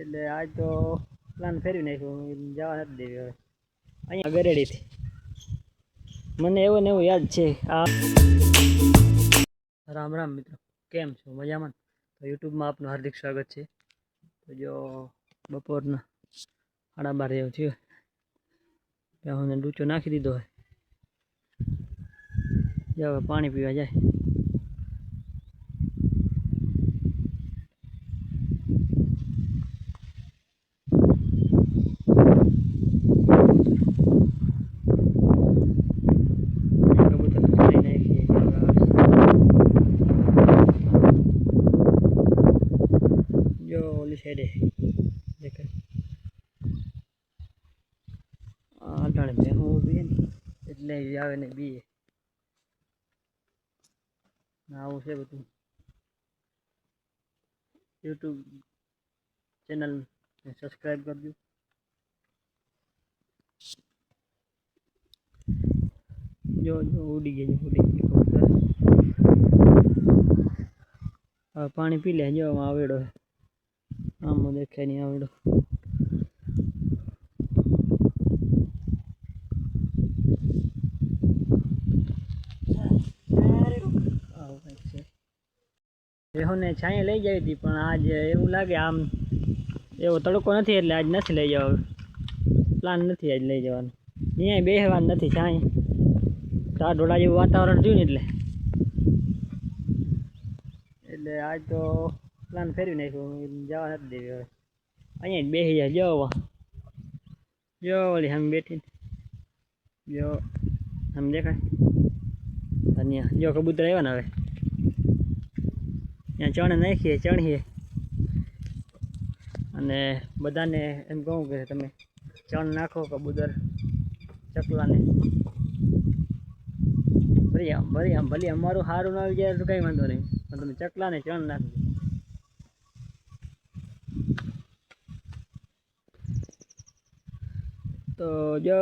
એટલે આજ તો પ્લાન ફેરવી નાખ્યો, જવા નથી દેવી હવે અહીંયા ગરેડીથી. મને એવું ને એવું યાદ છે આ. રામ રામ મિત્રો, કેમ છો? મજામાં? તો યુટ્યુબમાં આપનું હાર્દિક સ્વાગત છે. તો જો બપોરના 12:30 જેવું થયું, ત્યાં હું ડૂચો નાખી દીધો હોય. જો હવે પાણી પીવા જાય. જો ઓલી સાઈડે દેખાય અટાણે ભેહું ઊભી ને એટલે આવે ને બીએ. આવું છે બધું. યુટ્યુબ ચેનલ સબસ્ક્રાઈબ કરજો. જો જો ઉડી ગઈ, હવે પાણી પી લે. જો આવેડો આમ દેખાય નહીં આવેડો. રેહોને છાંયે લઈ જવી હતી, પણ આજ એવું લાગે આમ એવો તડકો નથી એટલે આજ નથી લઈ જવા. પ્લાન નથી આજ લઈ જવાનો. અહીંયા બેસવાનું નથી, છાંય ઢોળા જેવું વાતાવરણ થયું ને એટલે આજ તો પ્લાન ફેરવી નાખ્યો, જવા નથી દેવી હવે અહીંયા જ બેસી જાય. જો ઓલી આમ બેઠી, જો આમ દેખાય અહીંયા. જો કબૂતર આવ્યા ને હવે ત્યાં ચણ નાખીએ, ચણીએ. અને બધાને એમ કહું કે તમે ચણ નાખો કબૂતર ચકલાને. ભલે અમારું સારું ના આવી જાય તો કંઈ વાંધો નહીં, પણ તમે ચકલાને ચણ નાખજો. તો જો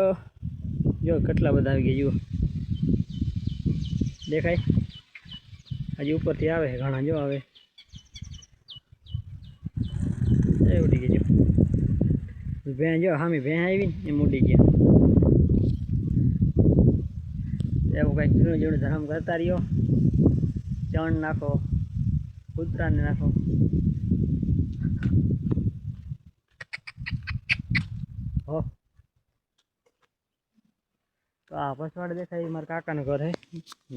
કેટલા બધા આવી ગયા જુઓ, દેખાય હજી ઉપરથી આવે ઘણા. જો આવે એ ઉડી ગઈ. જો ભેં, જો હામી ભેં આવી ને એમ ઉડી ગયા. એવું કંઈક ઝીણું ઝીણું ધરમ કરતા રહ્યો. ચણ નાખો, કૂતરાને નાખો. હો તો આ પછવાડ દેખાય મારા કાકાનું ઘર હે.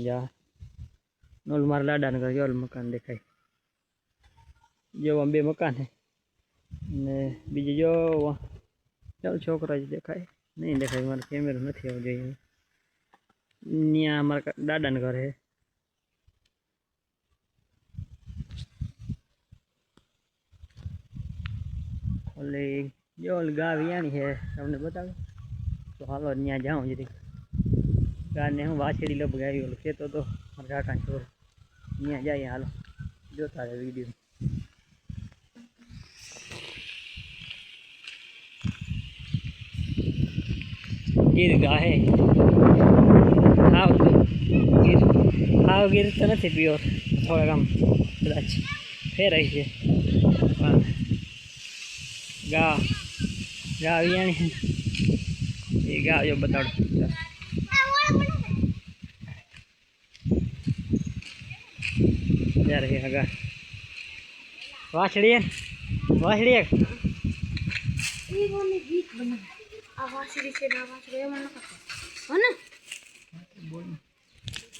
જા ઓલું મારા લાડાનું ઘર. ઓલું મકાન દેખાય. જો આમ બે મકાન હે ને બીજી જો ચાલ છોકરા જ દેખાય. નહીં દેખાય, મારો કેમેરો નથી આવવો જોઈએ. ત્યાં અમારા દાદાનું ઘર હે. ઓલી જો ઓલી ગા વિયાણી છે, તમને બતાવે તો હાલો ત્યાં જાઉં જરી. ગાને હું વાછડી લપ ગાવી ઓલું કહેતો હતો મારા કાકાને છોરો. ત્યાં જઈએ, હાલો જોતા રહે વિડીયો. ગીર ગા હે, હાવ ગીર તો નથી પ્યોર, થોડાક આમ કદાચ ફેરાય છે. ગા વિયાણી એ ગા જો બતાડો. ત્યારે ગા વાછડી એક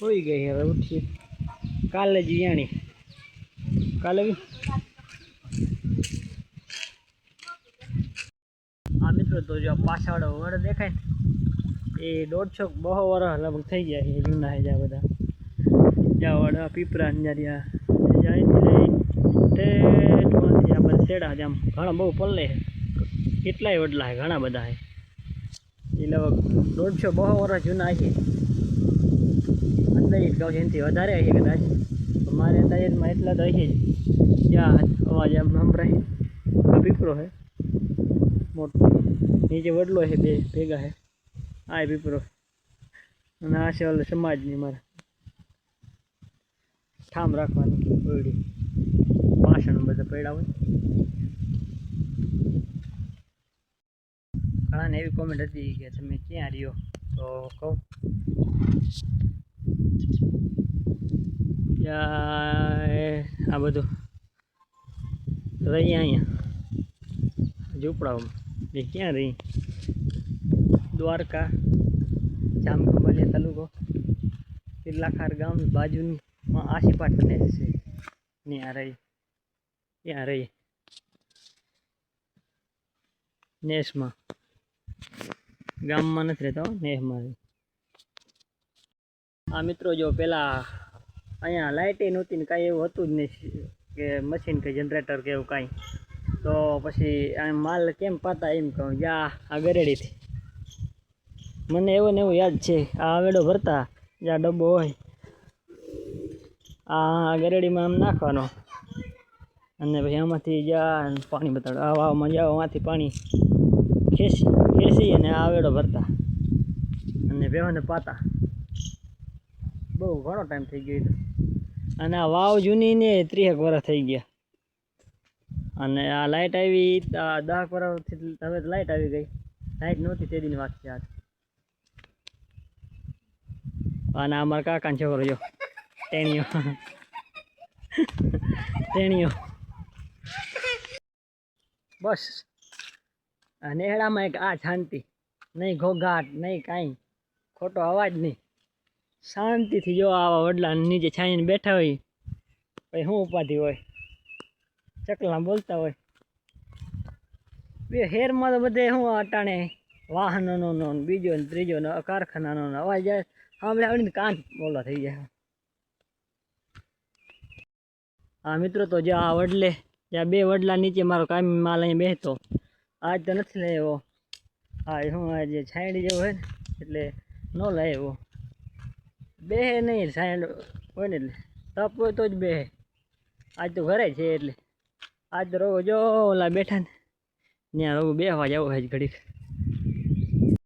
હોઈ ગઈ. હવે ઉઠીએ. કાલે જ વિયાણી, કાલે આ મિત્રો. તો જો પાછળ વડ દેખાય ને એ 150 બહુ વર્ષ લગભગ થઈ ગયા છે, જૂના છે જ્યાં બધા. જ્યાં વડ પીપરા જાય આ બધા શેડા આમ ઘણા બહુ પલ્લે છે. કેટલાય વડલા છે, ઘણા બધા છે. એ લગભગ 150 બહુ વર્ષ જૂના છે. અંદાજિત કહું છું એનાથી વધારે છે કદાચ, મારે અંદાજિતમાં એટલા તો હશે જ. જ્યાં અવાજ આમ સંભળાય આ પીપરો છે મોટો, નીચે વડલો છે, બે ભેગા છે. આ પીપરો અને આ છે ઓલે સમાજની મારા ઠામ રાખવાની ઓયડી. વાસણ બધા પડ્યા હોય. ઘણાને એવી કોમેન્ટ હતી કે તમે ક્યાં રહ્યો, તો કહું આ બધું રહી અહીંયા ઝૂંપડાઓમાં. એ ક્યાં રહી? દ્વારકા, જામખંભાળિયા તાલુકો, તિરલાખાર ગામ બાજુની આશીપાટ ને છે. ત્યાં રહી, ત્યાં રહી નેસમાં, ગામમાં નથી રહેતા, નેસમાં રહી. આ મિત્રો જો પેલા અહીંયા લાઇટે નહોતી ને કાંઈ એવું હતું જ નહીં કે મશીન કે જનરેટર કે એવું કાંઈ. તો પછી આ માલ કેમ પાતા એમ કહું, જ્યાં આ ગરેડીથી મને એવું ને એવું યાદ છે. આ વેડો ભરતા, જ્યાં ડબ્બો હોય આ ગરેડીમાં આમ નાખવાનો, અને પછી આમાંથી જ્યાં પાણી બતાડો આ વાવમાં જાઓ, આમાંથી પાણી ખેંચી અને આ વેડો ભરતા અને બેહોને પાતા. બહુ ઘણો ટાઈમ થઈ ગયો. અને આ વાવ જૂની ને 30 વર્ષ થઈ ગયા. અને આ લાઇટ આવી 10 વર્ષથી, હવે તો લાઇટ આવી ગઈ. લાઇટ નહોતી તે દીની વાત છે આજ. અને અમારા કાકાનો છોકરો જો ટેણીઓ ટેણીઓ બસ. અને નેહડામાં એક આ શાંતિ, નહીં ઘોઘાટ, નહીં કાંઈ ખોટો અવાજ નહીં, શાંતિથી જો આવા વડલા નીચે છાંયને બેઠા હોય. પછી શું ઉપાધિ હોય, ચકલા બોલતા હોય. બે હેરમાં તો બધે શું અટાણે વાહનોનો બીજો ને ત્રીજો ને કારખાનાનો અવાજ જાય સાંભળે આવડીને કાન બોલો થઈ જાય. હા મિત્રો, તો જ્યાં આ વડલે, જ્યાં 2 વડલા નીચે મારો કાયમી માલ અહીં બેસતો, આજ તો નથી લાવ્યો. હા શું જે છાંયડી જેવું હોય ને એટલે ન લાવ્યો. બેહે નહીં, છાંયડ હોય ને એટલે તપ હોય તો જ બેહે. આજ તો ઘરે છે એટલે આજ તો રોગો જો ઓલા બેઠા ને ત્યાં રોગો બેહવા જવું હોય ઘડીક.